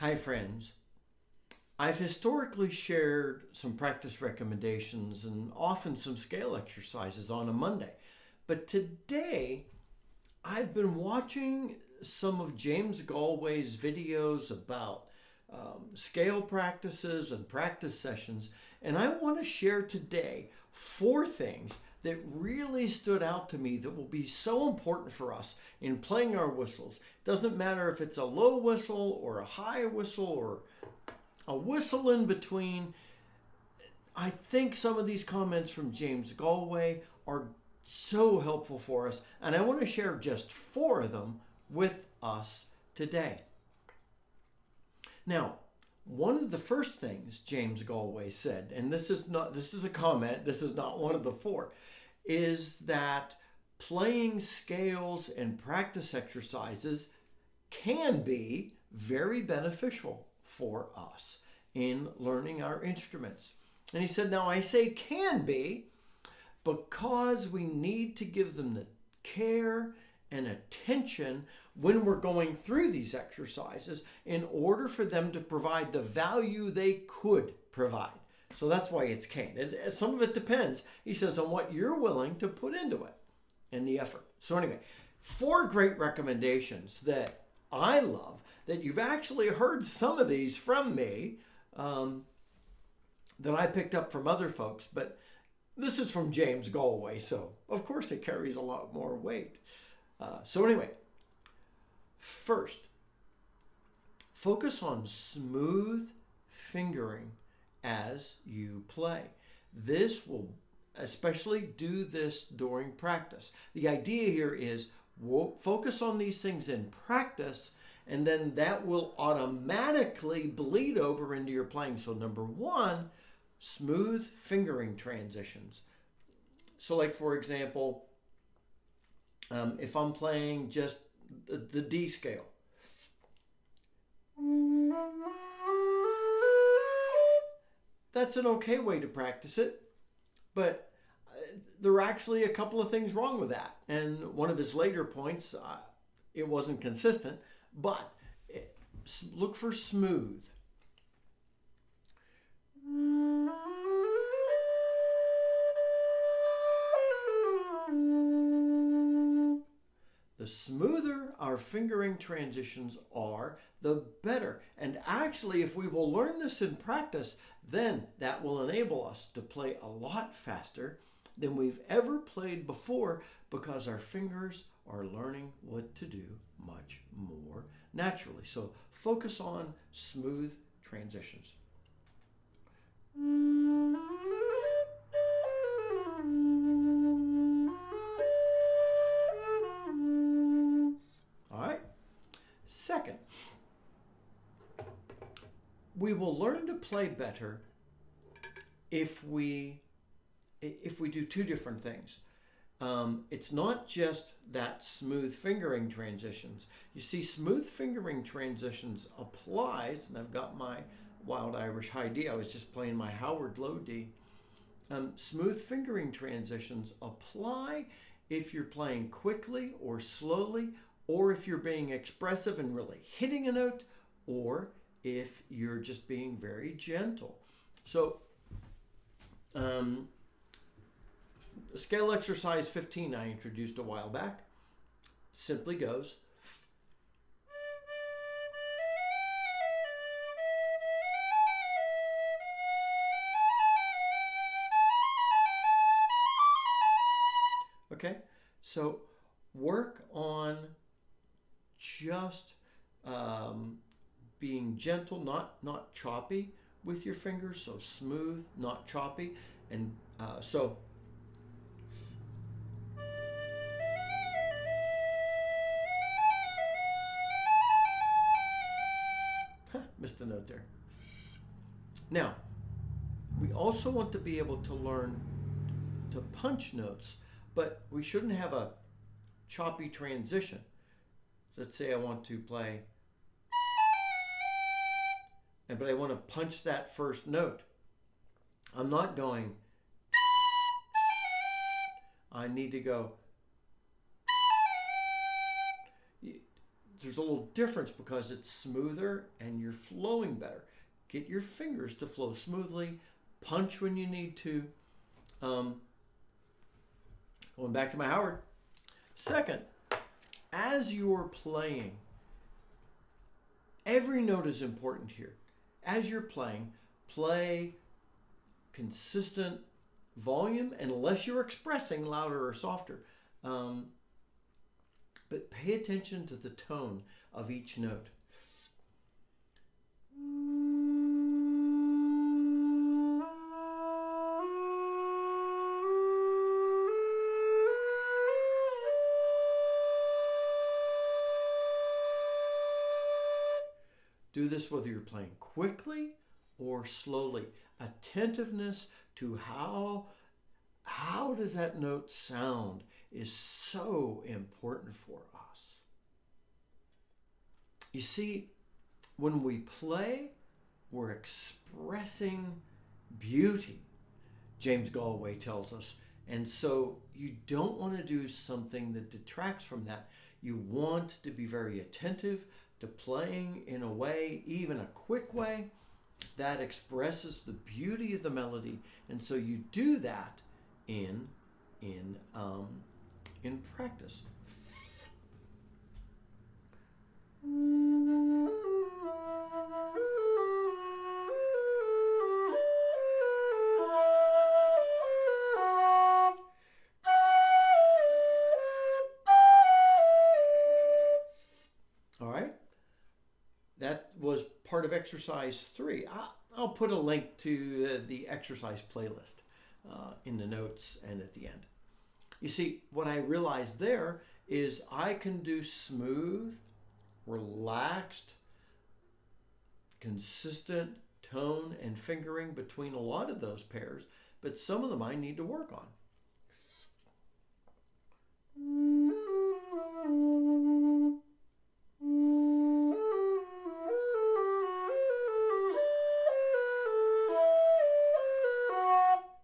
Hi, friends. I've historically shared some practice recommendations and often some scale exercises on a Monday. But today, I've been watching some of James Galway's videos about scale practices and practice sessions, and I want to share today four things that really stood out to me that will be so important for us in playing our whistles. Doesn't matter if it's a low whistle or a high whistle or a whistle in between. I think some of these comments from James Galway are so helpful for us, and I want to share just four of them with us today. Now, one of the first things James Galway said, and this is a comment, this is not one of the four, is that playing scales and practice exercises can be very beneficial for us in learning our instruments. And he said, now I say can be because we need to give them the care and attention when we're going through these exercises in order for them to provide the value they could provide. So that's why it's can. Some of it depends, he says, on what you're willing to put into it and the effort. So anyway, four great recommendations that I love, that you've actually heard some of these from me, that I picked up from other folks, but this is from James Galway, so of course it carries a lot more weight. So anyway, first, focus on smooth fingering as you play. This will especially do this during practice. The idea here is focus on these things in practice, and then that will automatically bleed over into your playing. So number one, smooth fingering transitions. So like, for example, if I'm playing just the D scale, that's an okay way to practice it, but there are actually a couple of things wrong with that. And one of his later points, it wasn't consistent, but look for smooth. The smoother our fingering transitions are, the better. And actually, if we will learn this in practice, then that will enable us to play a lot faster than we've ever played before, because our fingers are learning what to do much more naturally. So focus on smooth transitions. All right. Second, we will learn to play better if we do two different things. It's not just that smooth fingering transitions. You see, smooth fingering transitions applies, and I've got my Wild Irish High D. I was just playing my Howard Low D. Smooth fingering transitions apply if you're playing quickly or slowly, or if you're being expressive and really hitting a note, or if you're just being very gentle. So, scale exercise 15 I introduced a while back simply goes. Okay, so work on just being gentle, not choppy with your fingers. So smooth, not choppy, and so. Missed a note there. Now, we also want to be able to learn to punch notes, but we shouldn't have a choppy transition. Let's say I want to play, but I want to punch that first note. I'm not going, I need to go. there's a little difference because it's smoother and you're flowing better. Get your fingers to flow smoothly. Punch when you need to. Going back to my Howard. Second, as you're playing, every note is important here. As you're playing, play consistent volume unless you're expressing louder or softer. But pay attention to the tone of each note. Do this whether you're playing quickly or slowly. Attentiveness to how does that note sound is so important for us. You see, when we play, we're expressing beauty, James Galway tells us. And so you don't want to do something that detracts from that. You want to be very attentive to playing in a way, even a quick way, that expresses the beauty of the melody. And so you do that in practice. All right, that was part of exercise 3. I'll put a link to the exercise playlist in the notes and at the end. You see, what I realized there is I can do smooth, relaxed, consistent tone and fingering between a lot of those pairs, but some of them I need to work on.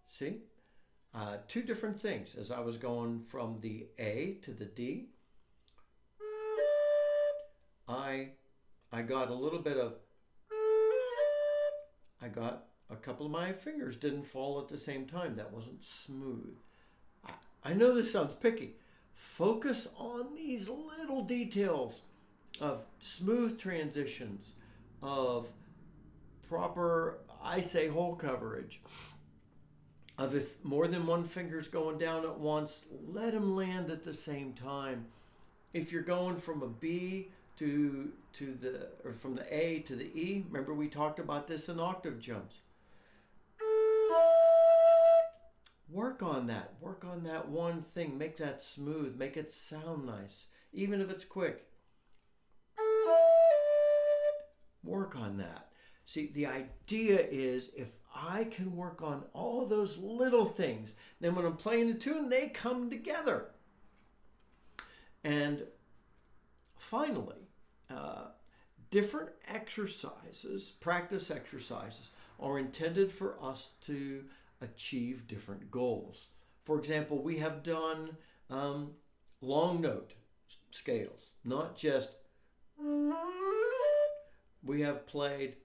See? Two different things as I was going from the A to the D. I got a little bit of, I got a couple of my fingers didn't fall at the same time. That wasn't smooth. I know this sounds picky. Focus on these little details of smooth transitions, of proper, I say, hole coverage, of if more than one finger's going down at once, let them land at the same time. If you're going from a B to the, or from the A to the E, remember we talked about this in octave jumps. Work on that. Work on that one thing. Make that smooth. Make it sound nice, even if it's quick. Work on that. See, the idea is if I can work on all those little things, then when I'm playing the tune, they come together. And finally, different exercises, practice exercises, are intended for us to achieve different goals. For example, we have done long note scales, not just, we have played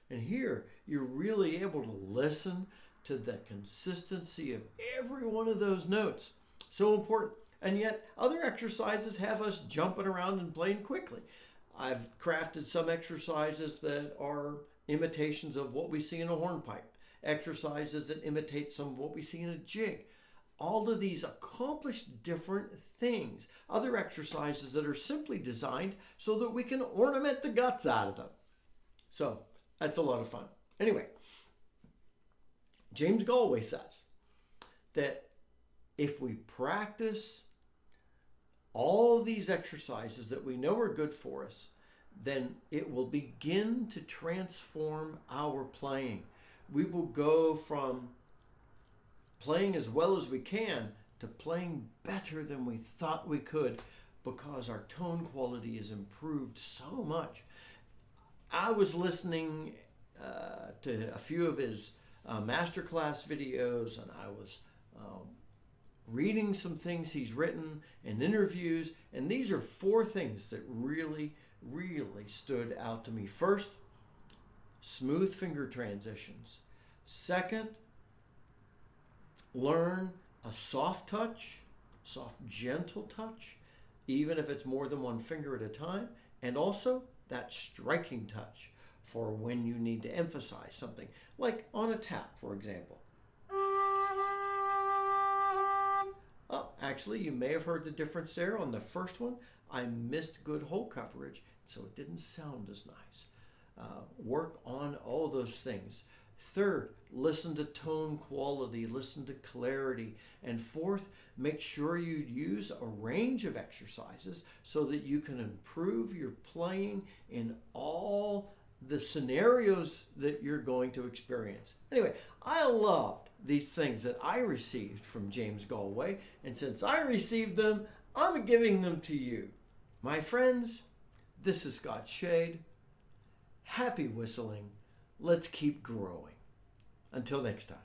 and here you're really able to listen to the consistency of every one of those notes. So important. And yet other exercises have us jumping around and playing quickly. I've crafted some exercises that are imitations of what we see in a hornpipe, exercises that imitate some of what we see in a jig. All of these accomplish different things. Other exercises that are simply designed so that we can ornament the guts out of them. So that's a lot of fun. Anyway, James Galway says that if we practice all these exercises that we know are good for us, then it will begin to transform our playing. We will go from playing as well as we can to playing better than we thought we could because our tone quality is improved so much. I was listening to a few of his masterclass videos, and I was reading some things he's written and interviews, and these are 4 things that really, really stood out to me. First, smooth finger transitions. Second, learn a soft touch, soft, gentle touch, even if it's more than one finger at a time, and also that striking touch for when you need to emphasize something, like on a tap, for example. Oh, actually, you may have heard the difference there. On the first one, I missed good hole coverage, so it didn't sound as nice. Work on all those things. Third, listen to tone quality, listen to clarity. And fourth, make sure you use a range of exercises so that you can improve your playing in all the scenarios that you're going to experience. Anyway, I loved these things that I received from James Galway, and since I received them, I'm giving them to you. My friends, this is Scott Shade. Happy whistling. Let's keep growing. Until next time.